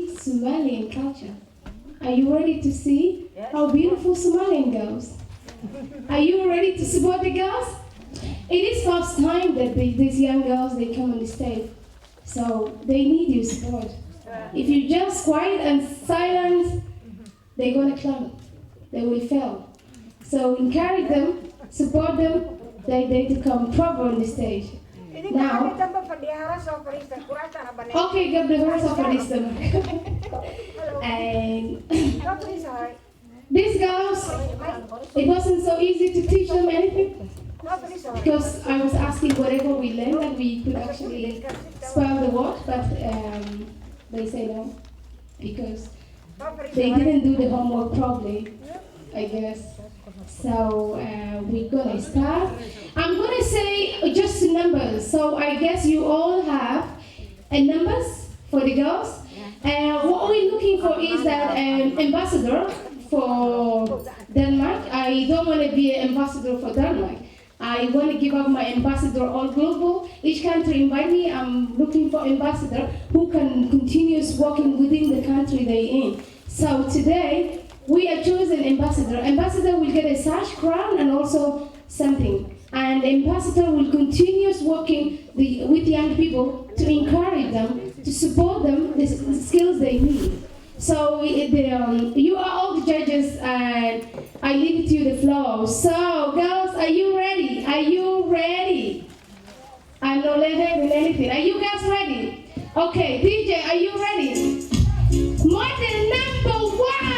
see Somalian culture. Are you ready to see how beautiful Somalian girls? Are you ready to support the girls? It is first time that these young girls, they come on the stage. So they need your support. If you're just quiet and silent, they're gonna climb. They will fail. So encourage them, support them, they need to come proper on the stage. Now, okay, give the verse of wisdom. And these girls, it wasn't so easy to teach them anything because I was asking whatever we learned that we could actually spell the word, but they say no because they didn't do the homework properly, I guess. So we're gonna start. I'm gonna say just numbers. So I guess you all have numbers for the girls. What we're looking for is that ambassador for Denmark. I don't want to be an ambassador for Denmark. I want to give up my ambassador all global. Each country invite me. I'm looking for ambassador who can continue working within the country they're in. So today we are choosing ambassador. Ambassador will get a sash, crown, and also something. And ambassador will continue working with young people to encourage them, to support them, the skills they need. So you are all the judges, and I leave it to you the floor. So girls, are you ready? Are you ready? I'm not letting anything. Are you guys ready? Okay, DJ, are you ready? Model number 1.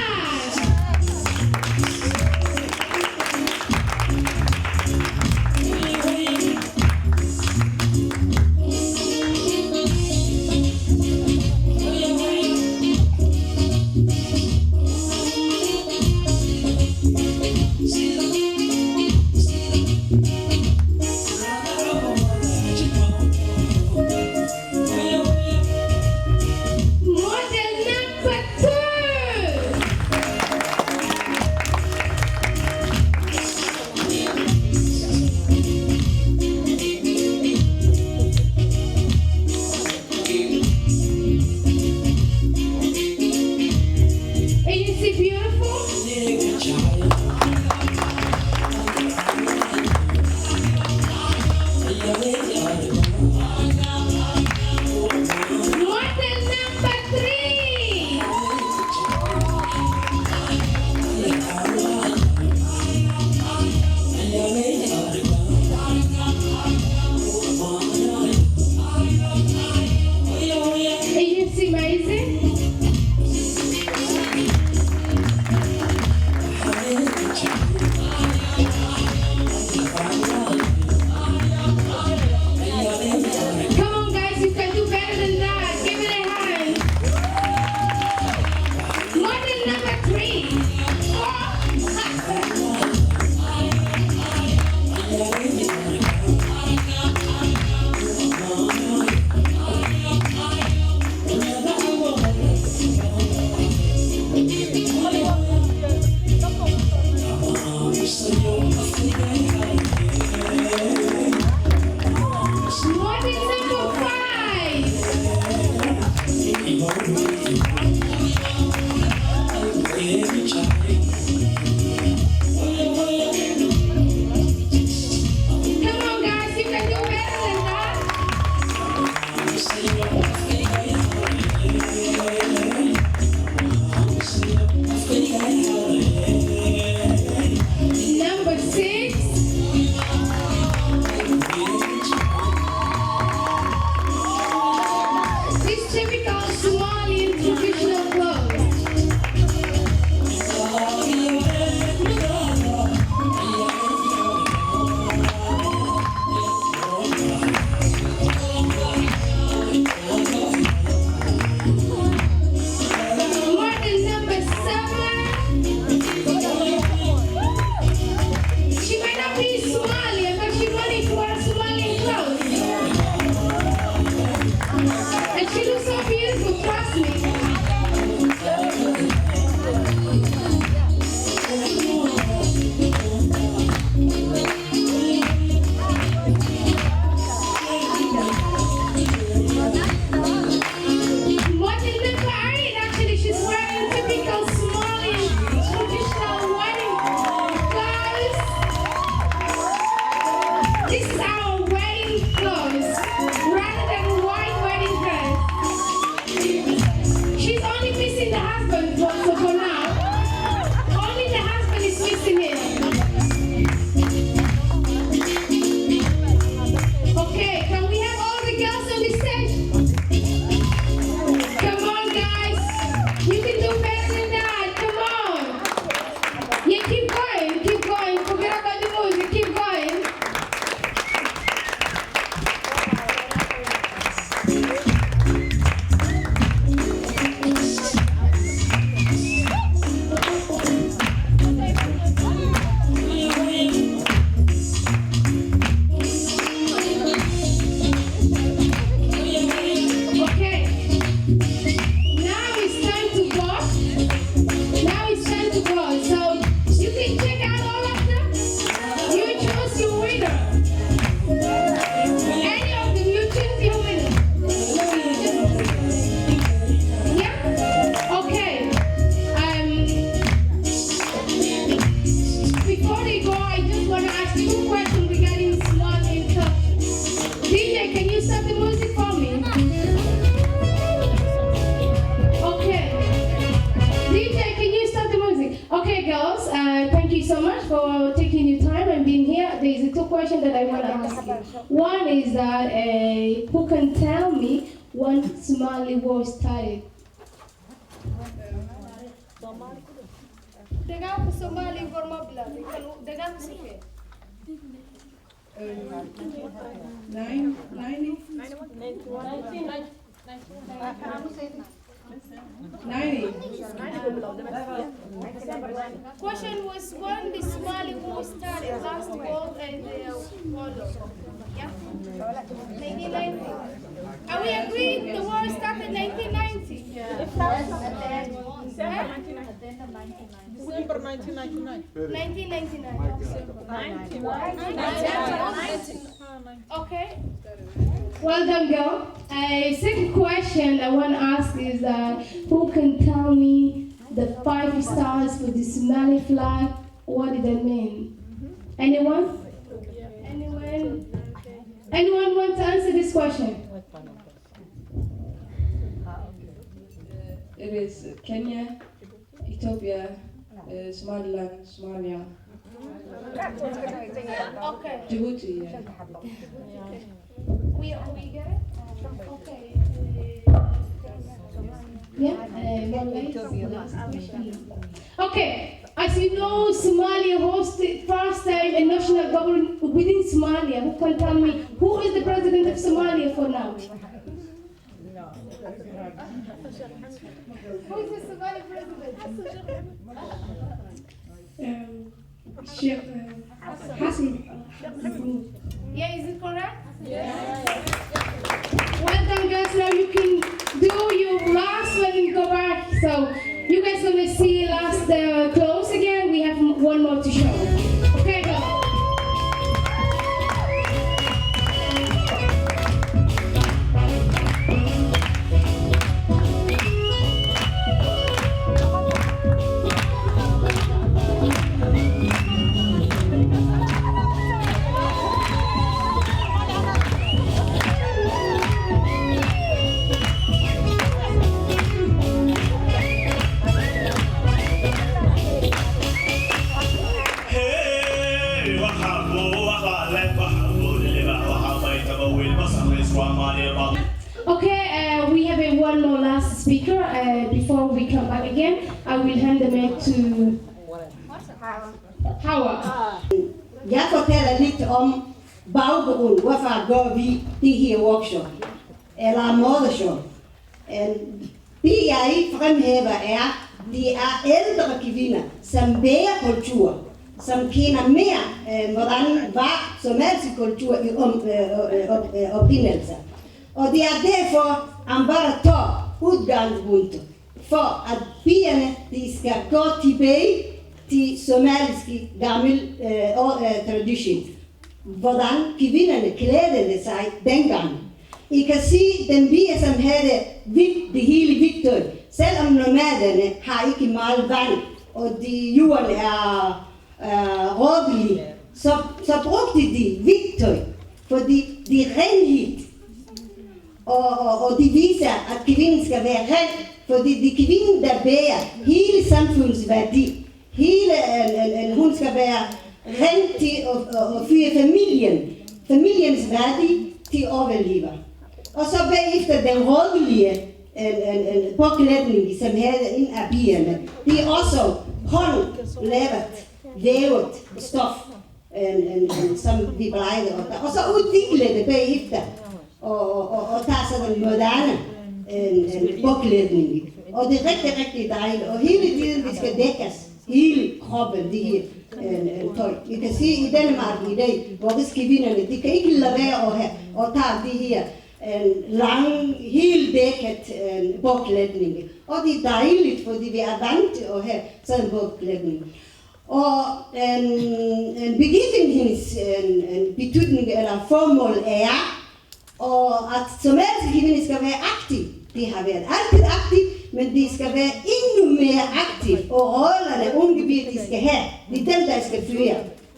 Typical Somali tradition. so much for taking your time and being here. There is 2 questions that I want to ask you. One is that who can tell me when Somali war started? Dagaalka Soomaaliya goorma bilaabay? Dagaalka sifee? 90. Question was when the Somali war started, last world and the world. Yeah? 1990. Are we agreed the war started 1990? December 1999. 1999. Okay. Well done, girl. Second question I want to ask is who can tell me the 5 stars for the Somali flag? What did that mean? Anyone? Anyone want to answer this question? It is Kenya, Ethiopia, Somaliland, Somalia, Okay. Djibouti. We get it? Okay. Okay, as you know, Somalia hosted first time a national government within Somalia. Who can tell me who is the president of Somalia for now? Who is the Somali president? Sheikh Hassan. Yeah, is it correct? Well done, guys. Now you can do your last one and go back. So you guys gonna see last close again. We have one more to show. Okay, go. Okay, we have one more last speaker. Before we come back again, I will hand the mic to Hawa. Jeg fortæller lidt om baggrunden, hvorfor gør vi det her workshop, eller modeshop. Det jeg fremhæver er, de er ældre kvinder, som bærer kultur, som kender mere, hvordan var somalisk kultur i oprindelse. Og det er derfor, han bare tager udgangspunkt for, at pigerne de skal gå tilbage til somaliske gamle tradition. Hvordan kvinderne klædede sig dengang. I kan se den pige, som havde hvidt, det hele hvidt tøj. Selvom nomaderne har ikke meget vand, og jorden er rådelig, så brugte de hvidt tøj, fordi de renhed. Og de viser, at kvinden skal være ren, fordi de kvinden, der bærer hele samfundsværdi. Hun skal være ren til at fyre familiens værdi til at overleve. Og så bagefter den rådlige påklædning, som havde en af pigerne, det er også håndlavet, vævet stof, som vi plejede. Og så udviklede det bagefter, og tager så den moderne påklædning. Og det er rigtig, rigtig dejligt. Og hele tiden, vi skal dækkes, hele kroppen, det her tøj. Vi kan se i Danmark i dag, hvor kvinderne, de kan ikke lade være at tage det her lang, helt dækket påklædning. Og det er dejligt, fordi vi er vant til at have sådan en påklædning. Og begivenhedens betydning eller formål er, og at somaliske kvinder skal være aktive. De har været altid aktive, men de skal være endnu mere aktive. Og rollerne unge piger, de skal have, det er dem, der skal føre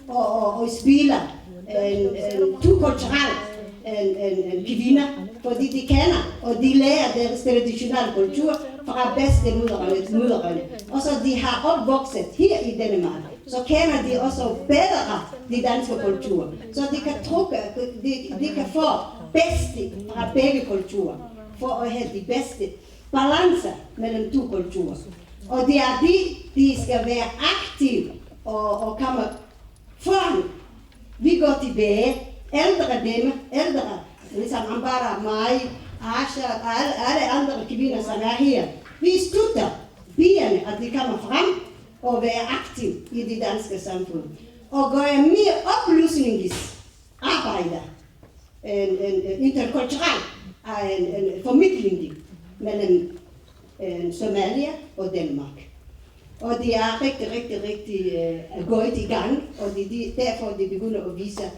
og spille to kulturelle kvinder, fordi de kender, og de lærer deres traditionelle kultur fra bedstemødrene. Og så de har opvokset her i Danmark. så kender de også bedre de danske kulturer. Så de kan få bedste fra begge kulturer, for at have de bedste balancer mellem to kulturer. Og det er de skal være aktive og komme foran. Vi går tilbage, ældre, ligesom Ambara, mig, Asha og alle andre kvinder, som er her. Vi støtter pigerne, at de kommer frem og være aktive i det danske samfund. Og gøre mere oplysningsarbejde, interkulturel formidling mellem Somalia og Danmark. Og det er rigtig gået i gang, og derfor de begynder at vise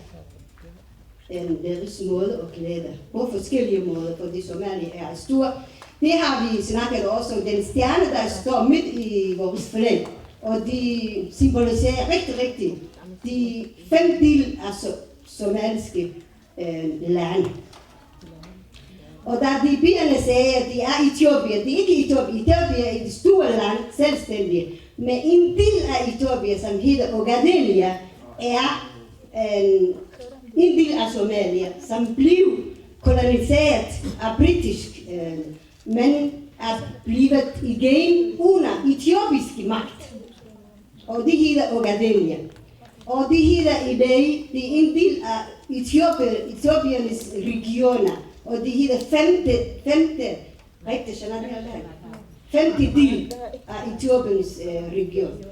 deres måde at klæde på forskellige måder, fordi Somalia er stor. Det har vi snakket også om den stjerne, der står midt i vores flag, og de symboliserer rigtig de 5 dele af somaliske lande. Og da de pigerne sagde, at de er Etiopien, det er ikke Etiopien. Etiopien er et stort land, selvstændigt. Men en del af Etiopien, som hedder Ogadelia, er en del af Somalia, som blev koloniseret af britisk, men er blevet igen under etiopisk magt. Og det hedder Ogadelia. Og det hedder i dag, det er en del af Etiopiens regioner. Og det hedder femte del af Etiopiens region.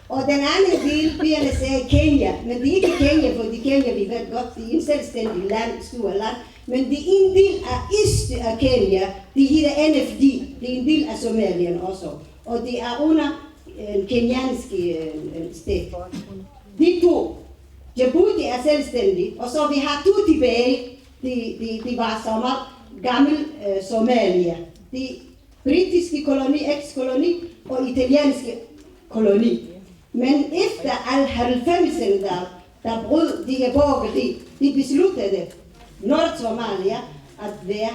Og den anden del, pigerne sagde Kenya, men det er ikke Kenya, fordi Kenya, vi ved godt, det er en selvstændig land, stor land, men det er en del af øst af Kenya, det hedder NFD, det er en del af Somalien også, og det er under kenyanske stat. De to, Djibouti er selvstændig, og så vi har 2 tilbage, det var gammel Somalia, det britiske koloni, eks-koloni og italienske koloni. Men efter 90'erne, der brød de her borgerlige, de besluttede Nord-Somalia at være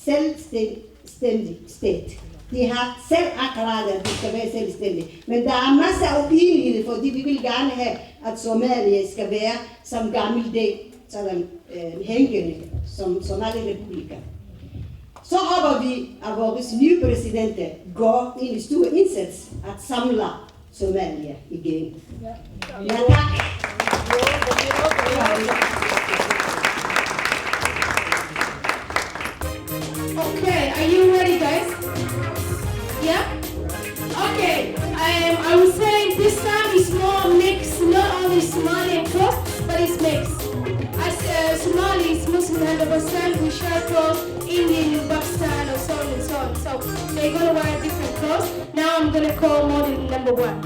selvstændig stat. De har selv erklæret, at de skal være selvstændige. Men der er masser af uenighed, fordi vi vil gerne have, at Somalia skal være som gammel dag, sådan hængende, som Somalirepublika. Så håber vi, at vores nye præsident går ind i stor indsats at samle Somalia igen. Ja, tak. Okay, are you ready, guys? Yeah? Okay, I was saying this time is more mixed, not only Somali and clothes, but it's mixed. As Somali is Muslim 100%, we share clothes, Indian, Pakistan, or so on and so on. So they're gonna wear different clothes. Now I'm gonna call model number 1.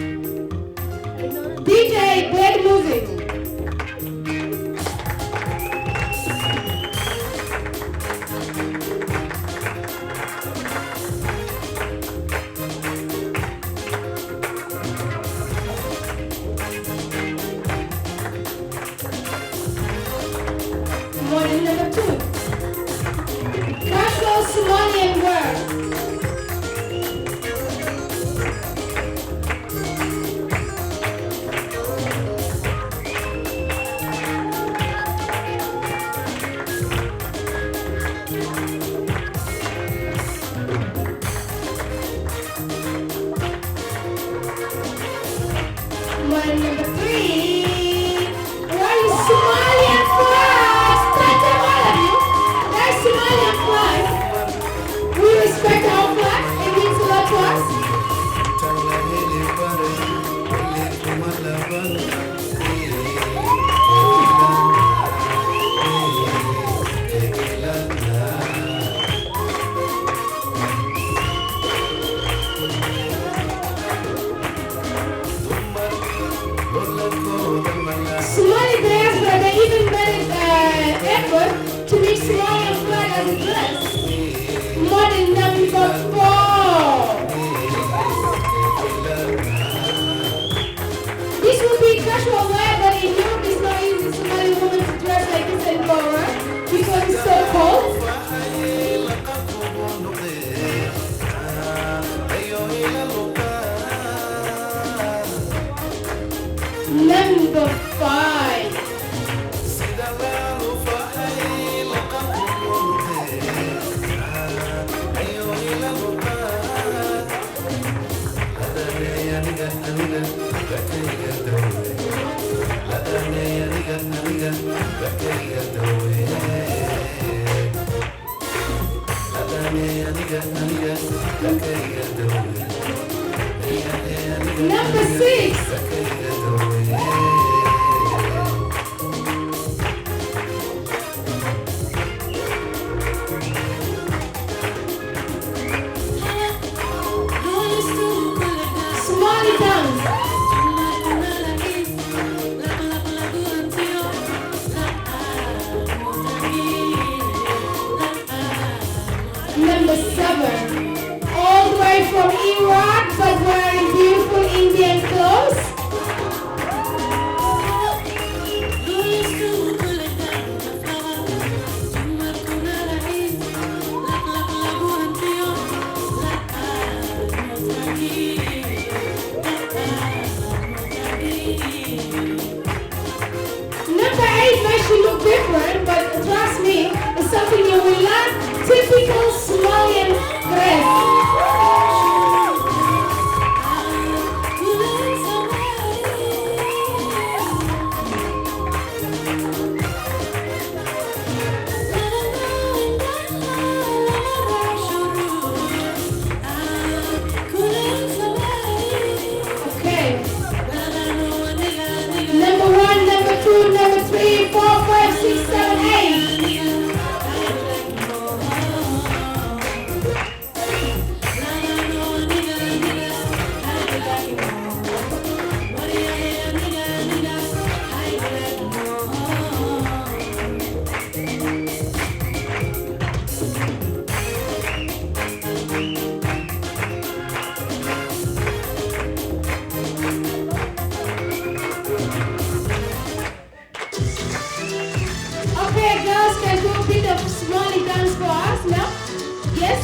DJ, play the music. Model number 2. Casual Somalian wear. Number 6. Somali dance. Number 7. All the way from Iraq, but wearing beautiful Indian clothes. Number 8 makes you look different, but trust me, it's something you will learn. Typical Somalian dress. Okay. Number 1, number 2, number 3, 4, 5, 6, 7, 8. Okay, girls, can do a bit of Somali dance for us now? Yes?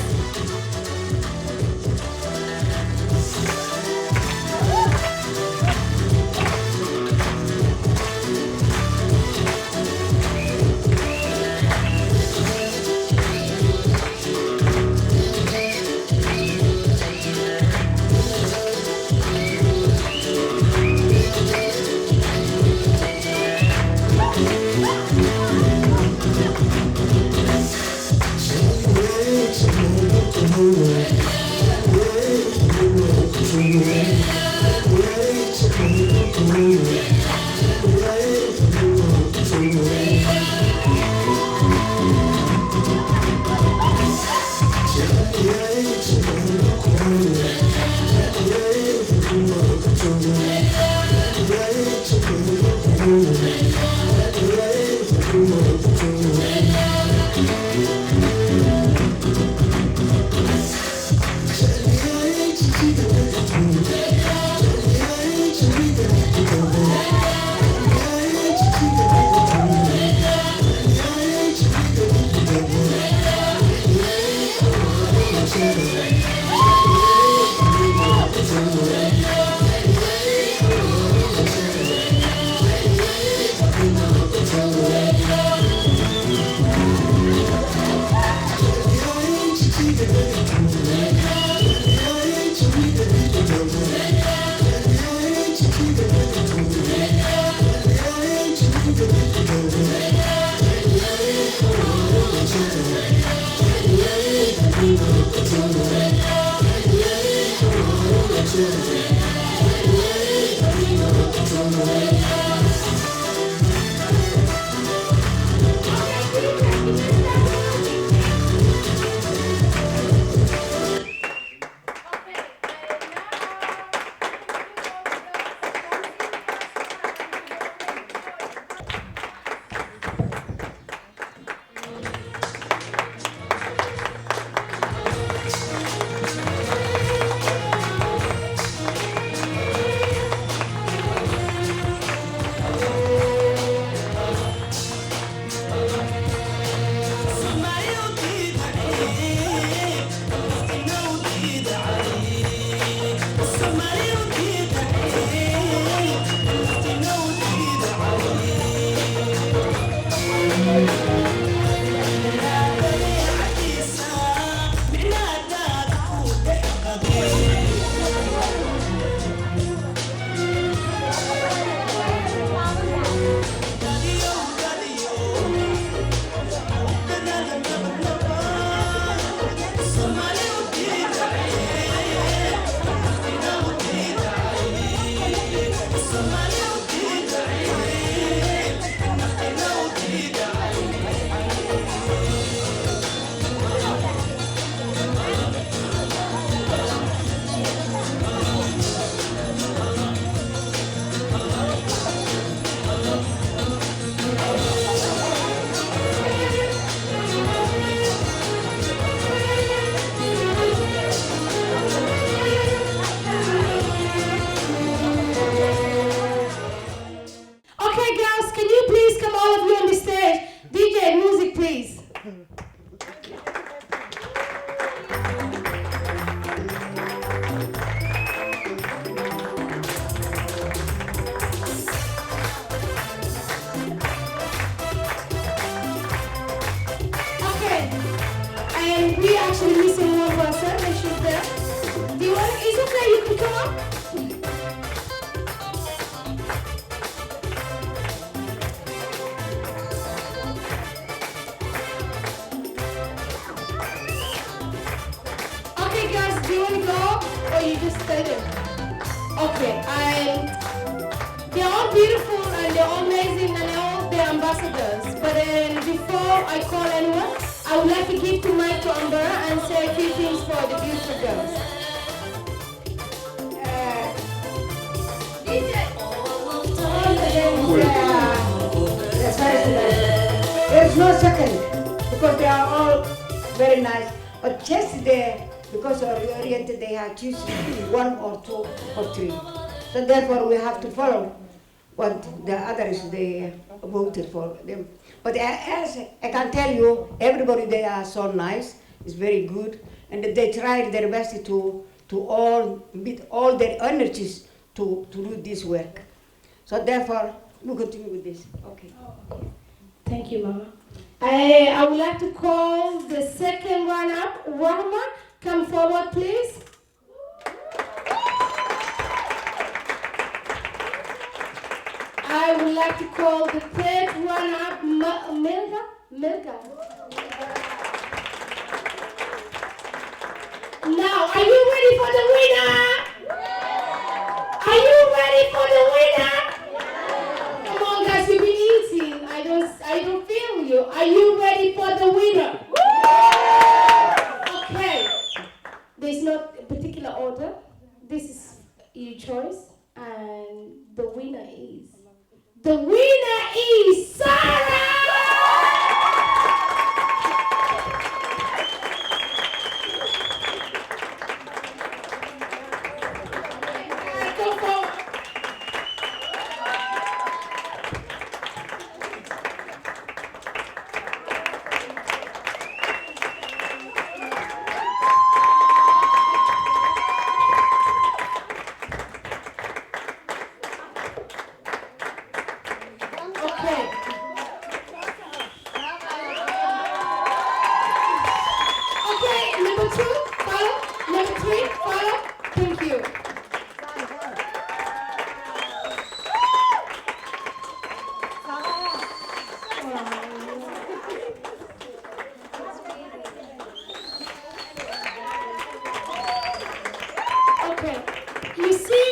Okay, guys, do you want to go or you just stay there? Okay, they're all beautiful and they're all amazing and they're all the ambassadors. But then before I call anyone, I would like to give the mic to Amber and say a few things for the beautiful girls. There's no second because they are all very nice. But just there, because of oriented, they have choose one or two or three. So therefore, we have to follow what the others they voted for them. But as I can tell you, everybody they are so nice. It's very good, and they tried their best to all with all their energies to do this work. So therefore, we continue with this. Okay. Thank you, Mama. I would like to call the second runner-up, Rahma. Come forward, please. I would like to call the third runner-up, Milka. Now, are you ready for the winner? Are you ready for the winner? Come on, guys, you've been eating. I don't feel you. Are you ready for the winner? Okay. There's not a particular order. This is your choice, and the winner is Sarah. Go forward. Okay. Okay, number 2, follow. Number 3, follow. Thank you. Okay, you see,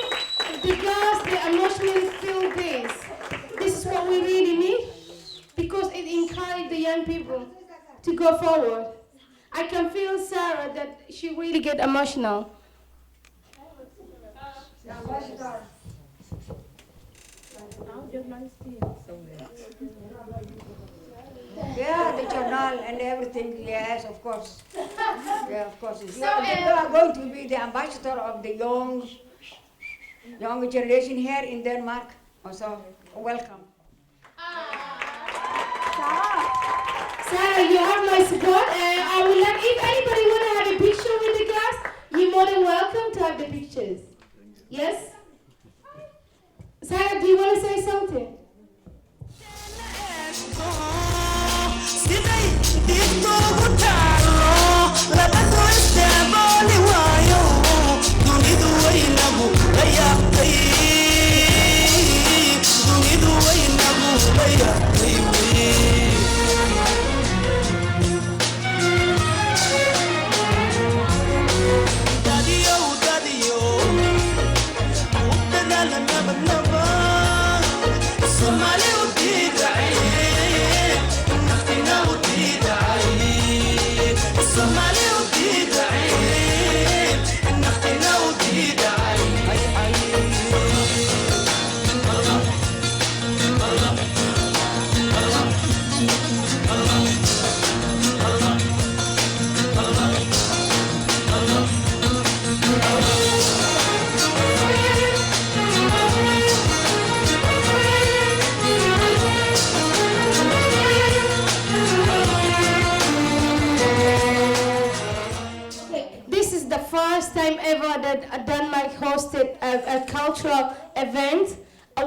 the girls, they emotionally feel this. This is what we really need because it encourages the young people to go forward. I can feel Sarah that she really get emotional. Yeah, the journal and everything. Yes, of course. Yeah, of course. So, You are going to be the ambassador of the young generation here in Denmark. Also, welcome. Sarah, you have my support. I would like, if anybody want to have a picture with the girls, you're more than welcome to have the pictures. Yes? Sarah, do you want to say something? This is the first time ever that Denmark hosted a cultural event.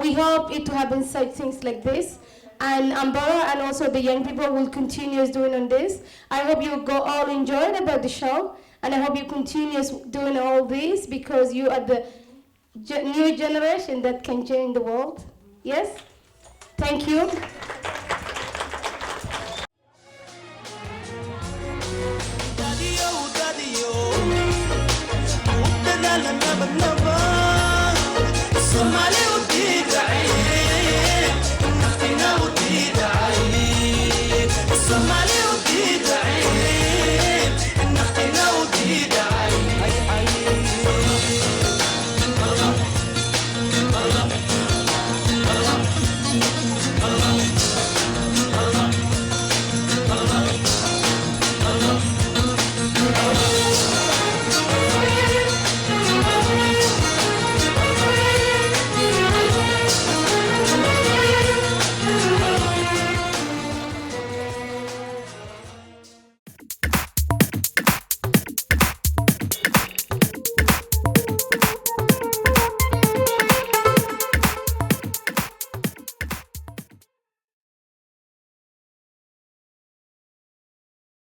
We hope it to happen such things like this. And Ambara and also the young people will continue doing on this. I hope you go all enjoyed about the show. And I hope you continue doing all this because you are new generation that can change the world. Yes? Thank you. Somali